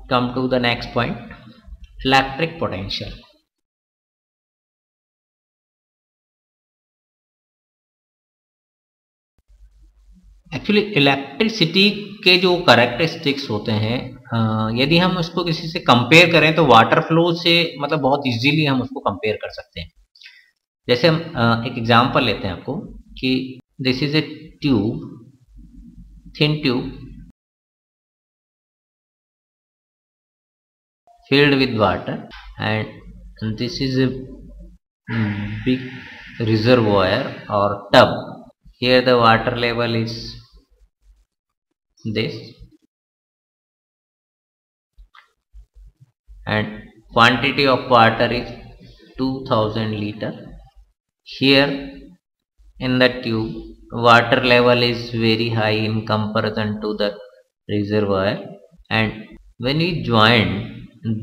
come to the next point, electric potential. Actually electricity के जो characteristics होते हैं, यदि हम उसको किसी से कंपेयर करें तो वाटर फ्लो से मतलब बहुत इजीली हम उसको कंपेयर कर सकते हैं। जैसे हम एक एग्जांपल लेते हैं आपको कि this is a tube, thin tube filled with water, and this is a big reservoir or tub. Here the water level is this, and quantity of water is 2000 liter. Here in the tube water level is very high in comparison to the reservoir, and when we join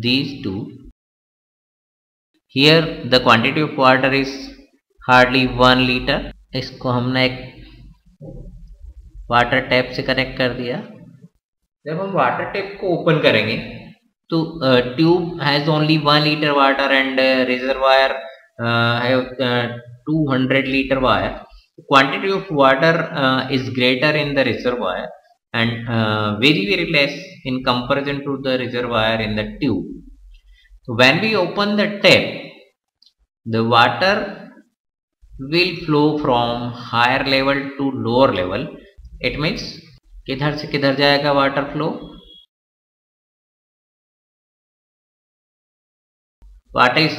these two, here the quantity of water is hardly 1 liter. इसको हमने एक water tap से connect कर दिया। जब हम water tap को open करेंगे तो tube has only 1 liter water and reservoir have 200 liter water. Quantity of water is greater in the reservoir and very less in comparison to the reservoir in the tube. So when we open the tap, the water will flow from higher level to lower level. It means किधर से किधर जाएगा water flow? Water is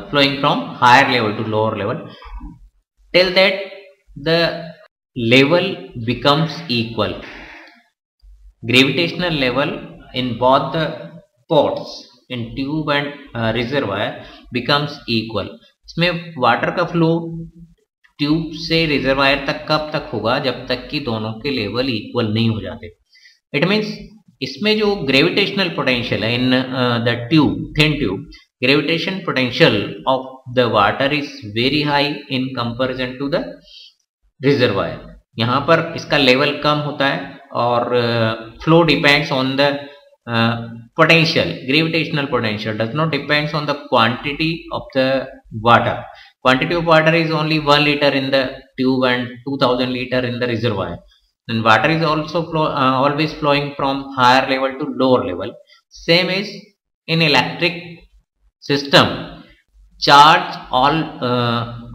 flowing from higher level to lower level till that the level becomes equal. Gravitational level in both the pots in tube and reservoir becomes equal. इसमें water का flow tube से reservoir तक कब तक होगा? जब तक कि दोनों के लेवल इक्वल नहीं हो जाते। इट मीन्स इसमें जो ग्रेविटेशनल पोटेंशियल है in the tube, thin tube, gravitation potential of the water is very high in comparison to the reservoir. यहाँ पर इसका लेवल कम होता है और flow depends on the potential. Gravitational potential does not depends on the quantity of the water. Quantity of water is only 1 liter in the tube and 2000 liter in the reservoir. And water is also always flowing from higher level to lower level. Same is in electric system. Charge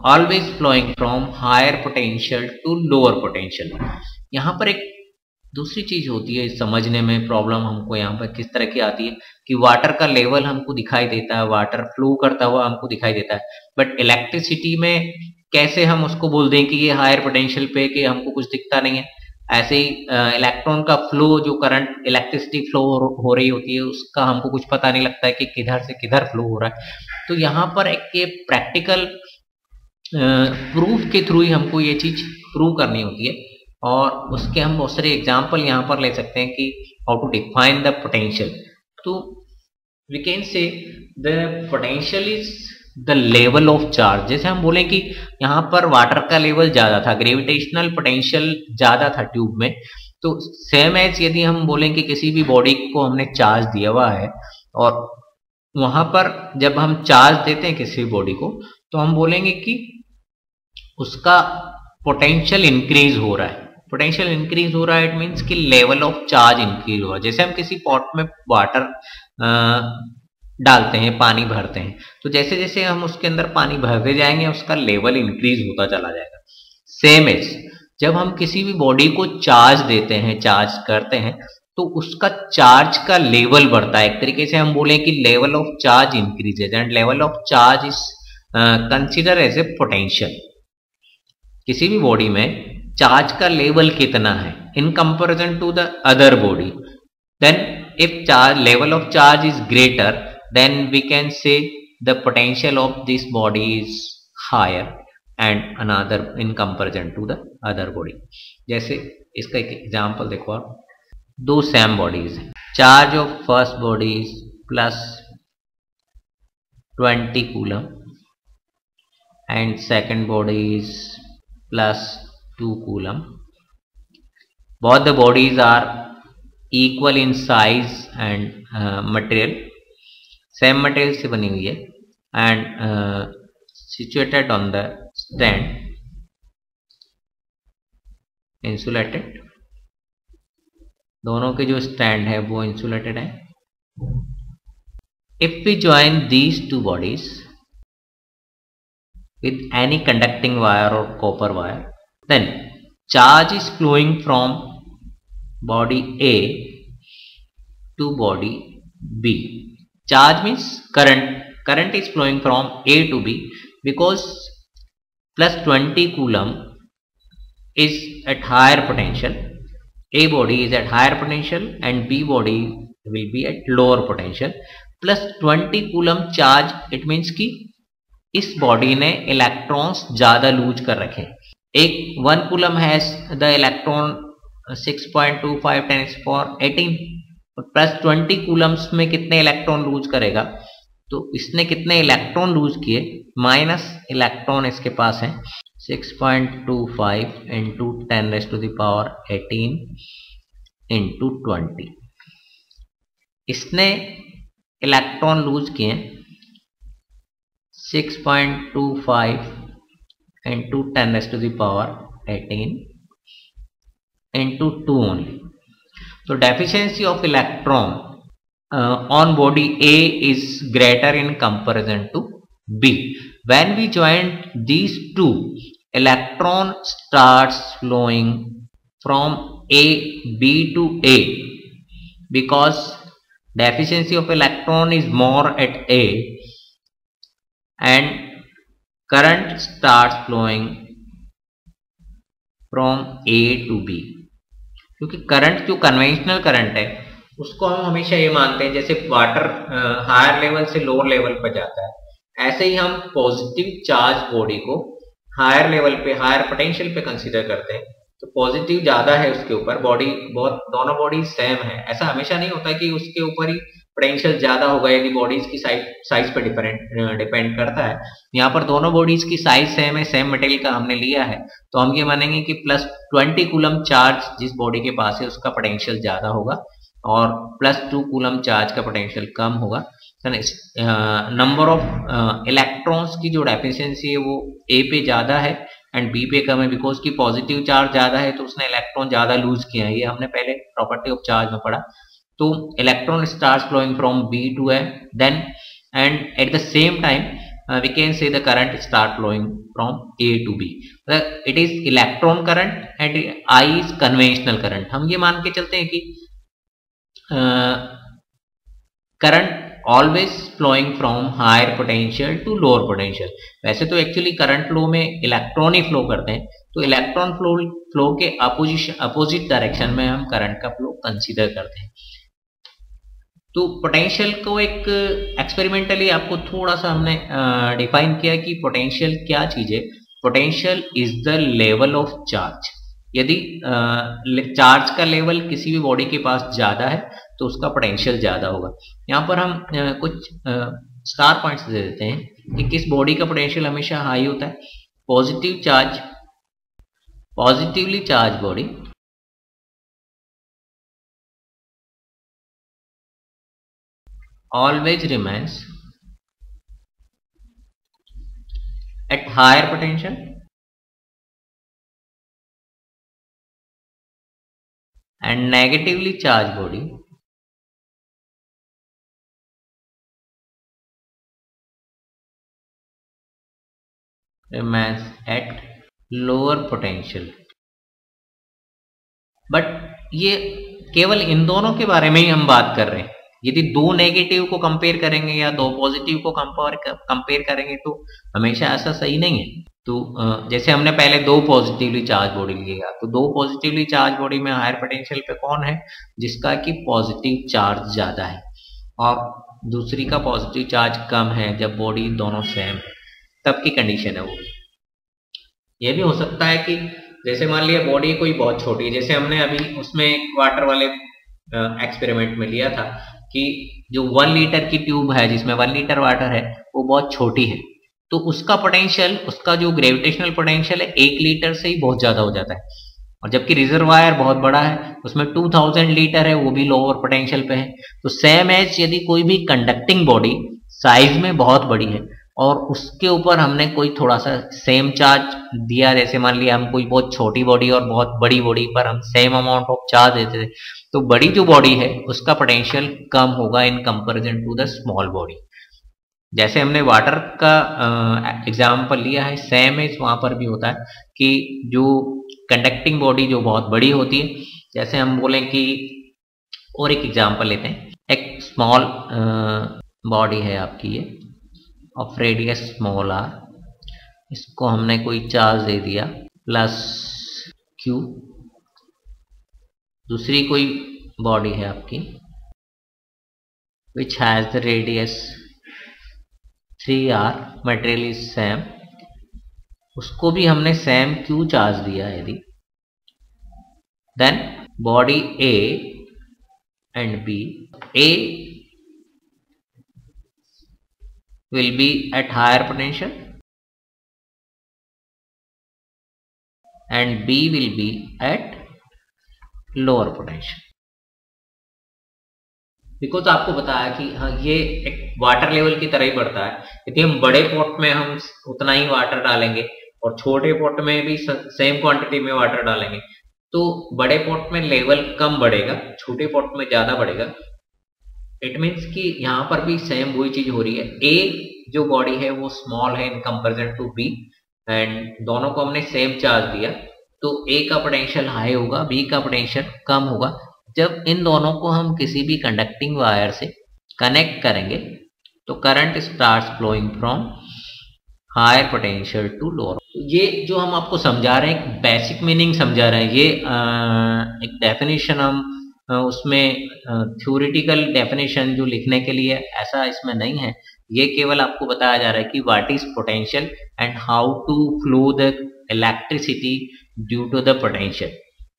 always flowing from higher potential to lower potential. यहाँ पर एक दूसरी चीज होती है समझने में problem हमको यहाँ पर किस तरह की आती है कि वाटर का लेवल हमको दिखाई देता है, वाटर फ्लो करता हुआ हमको दिखाई देता है, बट इलेक्ट्रिसिटी में कैसे हम उसको बोल दें कि ये हायर पोटेंशियल पे कि हमको कुछ दिखता नहीं है। ऐसे ही इलेक्ट्रॉन का फ्लो, जो करंट इलेक्ट्रिसिटी फ्लो हो रही होती है, उसका हमको कुछ पता नहीं लगता है कि किधर से किधर फ्लो हो रहा है। तो यहाँ पर एक प्रैक्टिकल प्रूफ के थ्रू ही हमको ये चीज प्रूव करनी होती है, और उसके हम बहुत सारे एग्जाम्पल यहाँ पर ले सकते हैं कि how to define the potential. तो we can say the potential is the level of charge. जैसे हम बोलें कि यहाँ पर वाटर का लेवल ज्यादा था, ग्रेविटेशनल पोटेंशियल ज्यादा था ट्यूब में, तो सेम एज यदि हम बोलें कि किसी भी बॉडी को हमने चार्ज दिया हुआ है और वहां पर जब हम चार्ज देते हैं किसी बॉडी को, तो हम बोलेंगे कि उसका पोटेंशियल इंक्रीज हो रहा है। पोटेंशियल इंक्रीज हो रहा है, इट मीन्स कि लेवल ऑफ चार्ज इंक्रीज हो रहा है। जैसे हम किसी पॉट में वाटर डालते हैं, पानी भरते हैं, तो जैसे जैसे हम उसके अंदर पानी भरते जाएंगे उसका लेवल इंक्रीज होता चला जाएगा। सेम इज जब हम किसी भी बॉडी को चार्ज देते हैं, चार्ज करते हैं, तो उसका चार्ज का लेवल बढ़ता है। एक तरीके से हम बोले कि level of charge increases and level of charge is consider as a potential. किसी भी बॉडी में चार्ज का लेवल कितना है in comparison to the other body, then if charge level of charge is greater, then we can say the potential of this body is higher and another in comparison to the other body. जैसे इसका एक example देखो आप, दो same bodies हैं, charge of first body is plus 20 coulomb and second body is plus 2 coulomb. Both the bodies are equal in size and material, same material से बनी हुई है, and situated on the stand, insulated, दोनों के जो stand है वो insulated है। If we join these two bodies with any conducting wire or copper wire, then charge is flowing from body A to body B. Charge means current is flowing from A to B because plus 20 coulomb is at higher potential. A body is at higher potential and B body will be at lower potential. Plus 20 coulomb charge, it means कि इस body ने electrons ज्यादा loose कर रखे। एक 1 coulomb has the electron 6.25 10⁻18 plus 20 Coulomb's में कितने electron lose करेगा, तो इसने कितने इलेक्ट्रॉन लूज किए, माइनस इलेक्ट्रॉन इसके पास है 6.25 इंटू 10⁻18 इंटू 20, इसने इलेक्ट्रॉन लूज किए 6.25 into 10⁻18 into 2 only. So deficiency of electron on body A is greater in comparison to B. When we join these two, electron starts flowing from B to A because deficiency of electron is more at A and current starts flowing from A to B. क्योंकि current जो conventional current है उसको हम हमेशा ये मानते हैं जैसे वाटर हायर लेवल से लोअर लेवल पर जाता है, ऐसे ही हम पॉजिटिव चार्ज बॉडी को हायर लेवल पे, हायर पोटेंशियल पे कंसीडर करते हैं। तो पॉजिटिव ज्यादा है उसके ऊपर, बॉडी बहुत, दोनों बॉडी सेम है, ऐसा हमेशा नहीं होता कि उसके ऊपर ही पोटेंशियल ज्यादा होगा, यदि बॉडीज की साइज पे डिपेंड करता है। यहाँ पर दोनों बॉडीज की साइज सेम है, सेम मटेरियल का हमने लिया है, तो हम ये मानेंगे कि प्लस 20 कूलम चार्ज जिस बॉडी के पास है उसका पोटेंशियल ज्यादा होगा और प्लस 2 कूलम चार्ज का पोटेंशियल कम होगा। नंबर ऑफ इलेक्ट्रॉन्स की जो डेफिशिएंसी है वो ए पे ज्यादा है एंड बी पे कम है, बिकॉज की पॉजिटिव चार्ज ज्यादा है तो उसने इलेक्ट्रॉन ज्यादा लूज किया है, ये हमने पहले प्रॉपर्टी ऑफ चार्ज में पढ़ा। तो electron starts flowing from B to A, then and at the same time we can say the current start flowing from A to B. It is electron current and I is conventional current. हम ये मान के चलते हैं कि current always flowing from higher potential to lower potential. वैसे तो actually current flow में इलेक्ट्रॉन ही फ्लो करते हैं, तो इलेक्ट्रॉन फ्लो के अपोजिट डायरेक्शन में हम करंट का फ्लो कंसीडर करते हैं। तो पोटेंशियल को एक एक्सपेरिमेंटली आपको थोड़ा सा हमने डिफाइन किया कि पोटेंशियल क्या चीज है। Potential is the level of charge. यदि चार्ज का लेवल किसी भी बॉडी के पास ज्यादा है तो उसका पोटेंशियल ज्यादा होगा। यहाँ पर हम कुछ स्टार पॉइंट्स दे देते हैं कि किस बॉडी का पोटेंशियल हमेशा हाई होता है। Positively charge body always remains at higher potential and negatively charged body remains at lower potential। But ये केवल इन दोनों के बारे में ही हम बात कर रहे हैं। यदि दो नेगेटिव को कंपेयर करेंगे या दो पॉजिटिव को कंपेयर करेंगे तो हमेशा ऐसा सही नहीं है। तो जैसे हमने पहले दो पॉजिटिवली चार्ज बॉडी लिया, तो दो पॉजिटिवली चार्ज बॉडी में हायर पोटेंशियल पे कौन है, जिसका कि पॉजिटिव चार्ज ज्यादा है, और दूसरी का पॉजिटिव चार्ज कम है। जब बॉडी दोनों सेम है तब की कंडीशन है वो। ये भी हो सकता है कि जैसे मान लिया बॉडी कोई बहुत छोटी है, जैसे हमने अभी उसमें वाटर वाले एक्सपेरिमेंट में लिया था कि जो 1 लीटर की ट्यूब है जिसमें 1 लीटर वाटर है वो बहुत छोटी है, तो उसका पोटेंशियल, उसका जो ग्रेविटेशनल पोटेंशियल है 1 लीटर से ही बहुत ज्यादा हो जाता है। और जबकि रिजर्वायर बहुत बड़ा है, उसमें 2000 लीटर है, वो भी लोअर पोटेंशियल पे है। तो सेम एज यदि कोई भी कंडक्टिंग बॉडी साइज में बहुत बड़ी है और उसके ऊपर हमने कोई थोड़ा सा सेम चार्ज दिया, जैसे मान लिया हम कोई बहुत छोटी बॉडी और बहुत बड़ी बॉडी पर हम सेम अमाउंट ऑफ चार्ज देते थे, तो बड़ी जो बॉडी है उसका पोटेंशियल कम होगा in comparison to the small body. जैसे हमने वाटर का एग्जाम्पल लिया है, सेम एज वहां पर भी होता है कि जो कंडक्टिंग बॉडी जो बहुत बड़ी होती है, जैसे हम बोलें कि और एक एग्जाम्पल लेते हैं, एक स्मॉल बॉडी है आपकी ये ऑफ रेडियस स्मॉल आर, इसको हमने कोई चार्ज दे दिया प्लस क्यू। दूसरी कोई बॉडी है आपकी which has the radius 3r, material is same, उसको भी हमने सेम क्यू चार्ज दिया यदि, then body A and B, A will be at higher potential and B will be at lower potential। Because आपको बताया कि हाँ ये एक वाटर लेवल की तरह ही बढ़ता है, यदि हम बड़े पॉट में हम उतना ही वाटर डालेंगे और छोटे पॉट में भी सेम क्वांटिटी में वाटर डालेंगे तो बड़े पॉट में लेवल कम बढ़ेगा, छोटे पॉट में ज्यादा बढ़ेगा। इट मीन्स कि यहाँ पर भी सेम वही चीज हो रही है, ए जो बॉडी है वो स्मॉल है in comparison to B and दोनों को हमने सेम चार्ज दिया, तो ए का पोटेंशियल हाई होगा, बी का पोटेंशियल कम होगा। जब इन दोनों को हम किसी भी कंडक्टिंग वायर से कनेक्ट करेंगे तो current starts flowing from higher potential to lower. ये जो हम आपको समझा रहे हैं बेसिक मीनिंग समझा रहे हैं, ये एक डेफिनेशन हम उसमें थ्योरेटिकल डेफिनेशन जो लिखने के लिए ऐसा इसमें नहीं है, ये केवल आपको बताया जा रहा है कि what is potential and how to flow the electricity due to the potential.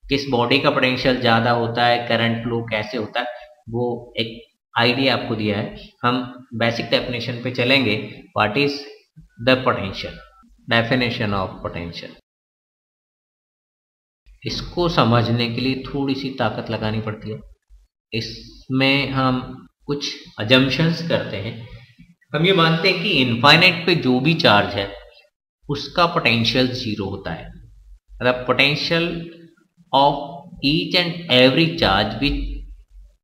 किस बॉडी का पोटेंशियल ज्यादा होता है, करंट फ्लो कैसे होता है, वो एक आइडिया आपको दिया है। हम बेसिक डेफिनेशन पे चलेंगे, what is the potential, definition of potential. इसको समझने के लिए थोड़ी सी ताकत लगानी पड़ती है, इसमें हम कुछ अजम्पशंस करते हैं। हम ये मानते हैं कि इनफाइनाइट पे जो भी चार्ज है उसका पोटेंशियल जीरो होता है, मतलब potential of each and every charge which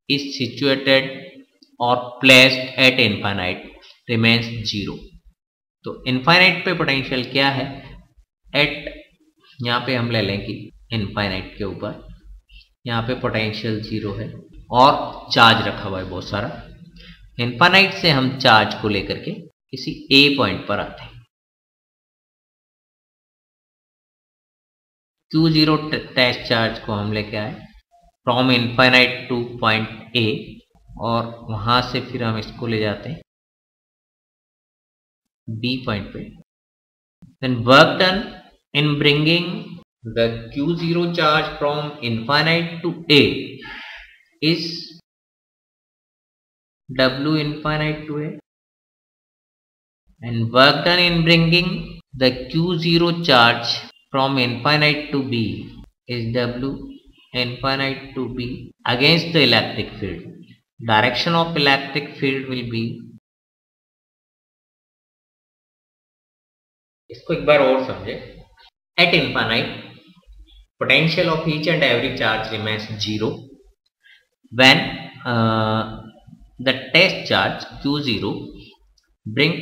is situated और placed at infinite remains zero. तो इनफाइनाइट पे पोटेंशियल क्या है, एट यहाँ पे हम ले लें कि इनफाइनाइट के ऊपर यहाँ पे पोटेंशियल जीरो है और चार्ज रखा हुआ है बहुत सारा। इनफाइनाइट से हम चार्ज को लेकर के किसी ए पॉइंट पर आते हैं, Q0 टेस्ट चार्ज को हम लेके आए from infinite to point A और वहां से फिर हम इसको ले जाते हैं बी पॉइंट पे। Then work done in bringing the Q0 charge from infinite to A is W infinite to A, and work done in bringing the Q0 charge from infinite to B is W infinite to B against the electric field. Direction of electric field will be, इसको एक बार और समझे, at infinite potential of each and every charge remains zero when the test charge Q0 brings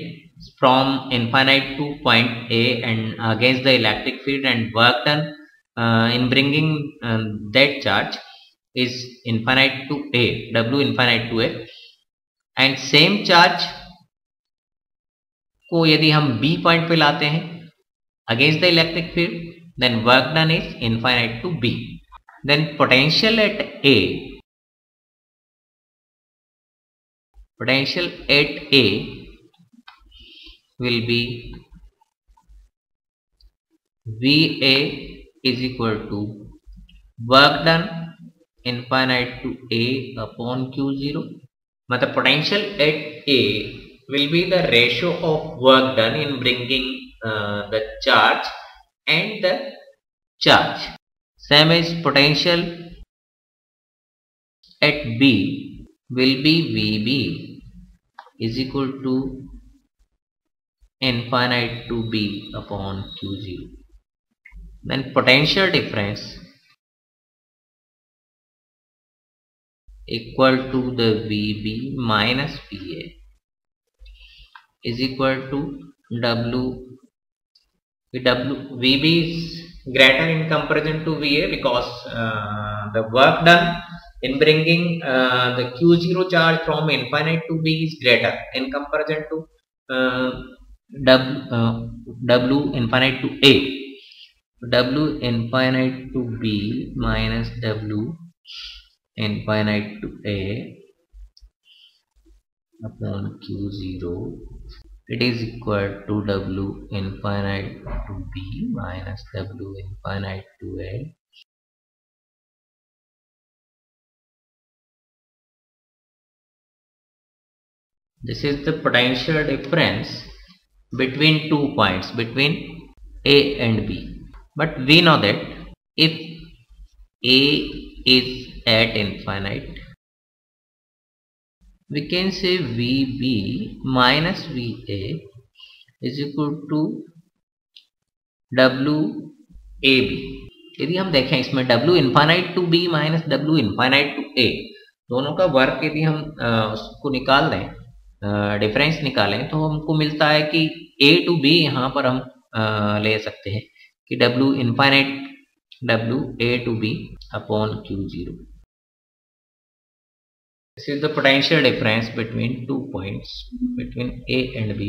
from infinite to point A and against the electric field, and work done in bringing that charge is infinite to A, W infinite to A, and same charge को यदि हम B point पे लाते हैं against the electric field, then work done is infinite to B. Then potential at A will be VA is equal to work done infinite to A upon Q0. मतलब potential at A will be the ratio of work done in bringing the charge and the charge. Same as potential at B will be VB is equal to infinite to B upon Q0. Then potential difference equal to the VB minus VA is equal to VB is greater in comparison to VA because the work done in bringing the Q0 charge from infinite to B is greater in comparison to W infinite to A. W infinite to B minus W infinite to A upon Q0, it is equal to W infinite to B minus W infinite to A. This is the potential difference between 2 points, between A and B. But we know that if A is at infinite, we can say VB minus VA is equal to WAB. यदि हम देखें इसमें W infinite to B minus W infinite to A दोनों का work यदि हम उसको निकाल दें, डिफरेंस निकालें, तो हमको मिलता है कि A to B यहाँ पर हम ले सकते हैं कि W infinite W A to B upon Q0. This is the potential difference between 2 points between A and B.